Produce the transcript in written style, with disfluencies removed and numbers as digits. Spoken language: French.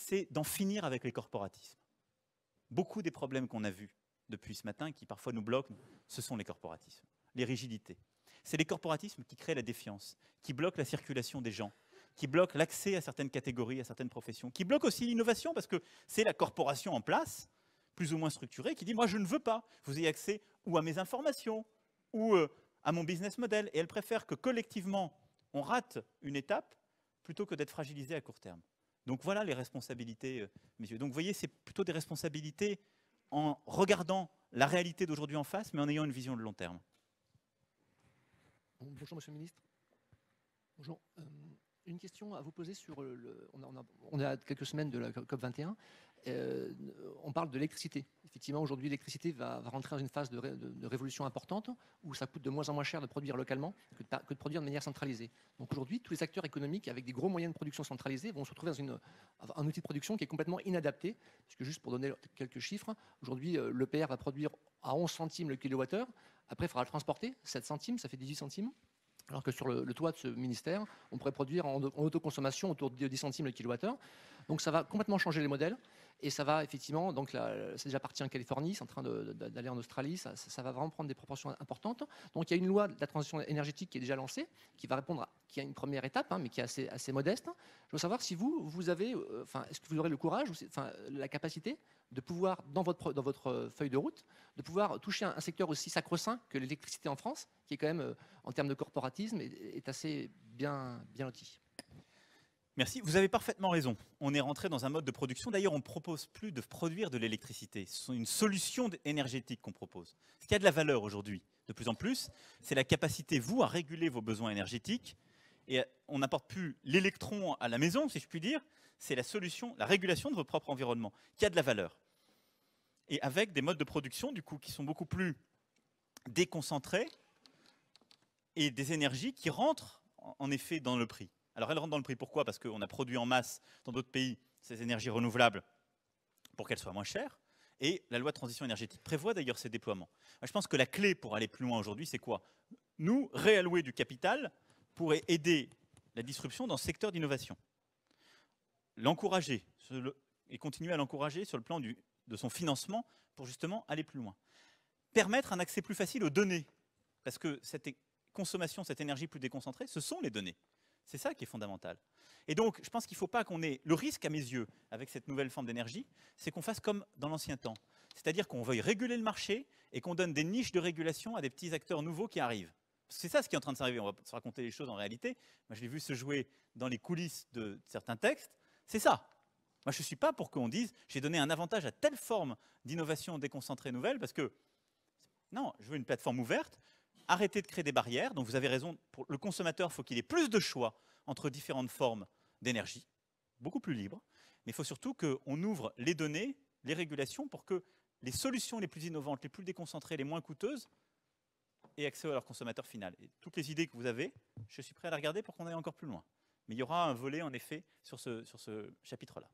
c'est d'en finir avec les corporatismes. Beaucoup des problèmes qu'on a vus depuis ce matin, qui parfois nous bloquent, ce sont les corporatismes, les rigidités. C'est les corporatismes qui créent la défiance, qui bloquent la circulation des gens, qui bloquent l'accès à certaines catégories, à certaines professions, qui bloquent aussi l'innovation, parce que c'est la corporation en place, plus ou moins structurée, qui dit « moi je ne veux pas, vous ayez accès ou à mes informations, ou à mon business model ». Et elle préfère que collectivement, on rate une étape, plutôt que d'être fragilisé à court terme. Donc voilà les responsabilités, messieurs. Donc vous voyez, c'est plutôt des responsabilités en regardant la réalité d'aujourd'hui en face, mais en ayant une vision de long terme. Bonjour, Monsieur le Ministre. Bonjour. Une question à vous poser sur on est à quelques semaines de la COP21. On parle de l'électricité. Effectivement, aujourd'hui, l'électricité va rentrer dans une phase de révolution importante où ça coûte de moins en moins cher de produire localement que de produire de manière centralisée. Donc aujourd'hui, tous les acteurs économiques avec des gros moyens de production centralisés vont se retrouver dans un outil de production qui est complètement inadapté. Puisque juste pour donner quelques chiffres, aujourd'hui, l'EPR va produire à 11 centimes le kilowattheure. Après, il faudra le transporter, 7 centimes, ça fait 18 centimes. Alors que sur le toit de ce ministère, on pourrait produire en autoconsommation autour de 10 centimes le kilowattheure. Donc ça va complètement changer les modèles. Et ça va effectivement, donc c'est déjà parti en Californie, c'est en train d'aller en Australie, ça va vraiment prendre des proportions importantes. Donc il y a une loi de la transition énergétique qui est déjà lancée, qui va répondre, qui a une première étape, mais qui est assez modeste. Je veux savoir si vous avez, est-ce que vous aurez le courage, la capacité de pouvoir, dans votre feuille de route, de pouvoir toucher un secteur aussi sacro-saint que l'électricité en France, qui est quand même, en termes de corporatisme, est assez bien loti. Merci, vous avez parfaitement raison. On est rentré dans un mode de production. D'ailleurs, on ne propose plus de produire de l'électricité. C'est une solution énergétique qu'on propose. Ce qui a de la valeur aujourd'hui, de plus en plus, c'est la capacité, vous, à réguler vos besoins énergétiques. Et on n'apporte plus l'électron à la maison, si je puis dire. C'est la solution, la régulation de votre propre environnement, qui a de la valeur. Et avec des modes de production, du coup, qui sont beaucoup plus déconcentrés et des énergies qui rentrent, en effet, dans le prix. Alors, elles rentrent dans le prix. Pourquoi? Parce qu'on a produit en masse dans d'autres pays ces énergies renouvelables pour qu'elles soient moins chères. Et la loi de transition énergétique prévoit d'ailleurs ces déploiements. Je pense que la clé pour aller plus loin aujourd'hui, c'est quoi? Nous, réallouer du capital pour aider la disruption dans ce secteur d'innovation. L'encourager et continuer à l'encourager sur le plan de son financement pour justement aller plus loin. Permettre un accès plus facile aux données. Parce que cette consommation, cette énergie plus déconcentrée, ce sont les données. C'est ça qui est fondamental. Et donc, je pense qu'il ne faut pas qu'on ait... Le risque, à mes yeux, avec cette nouvelle forme d'énergie, c'est qu'on fasse comme dans l'ancien temps. C'est-à-dire qu'on veuille réguler le marché et qu'on donne des niches de régulation à des petits acteurs nouveaux qui arrivent. C'est ça ce qui est en train de s'arriver. On va se raconter les choses en réalité. Moi, je l'ai vu se jouer dans les coulisses de certains textes. C'est ça. Moi, je ne suis pas pour qu'on dise « j'ai donné un avantage à telle forme d'innovation déconcentrée nouvelle » parce que, non, je veux une plateforme ouverte. Arrêtez de créer des barrières. Donc vous avez raison, pour le consommateur, il faut qu'il ait plus de choix entre différentes formes d'énergie, beaucoup plus libre. Mais il faut surtout qu'on ouvre les données, les régulations, pour que les solutions les plus innovantes, les plus déconcentrées, les moins coûteuses, aient accès à leur consommateur final. Et toutes les idées que vous avez, je suis prêt à les regarder pour qu'on aille encore plus loin. Mais il y aura un volet, en effet, sur ce chapitre-là.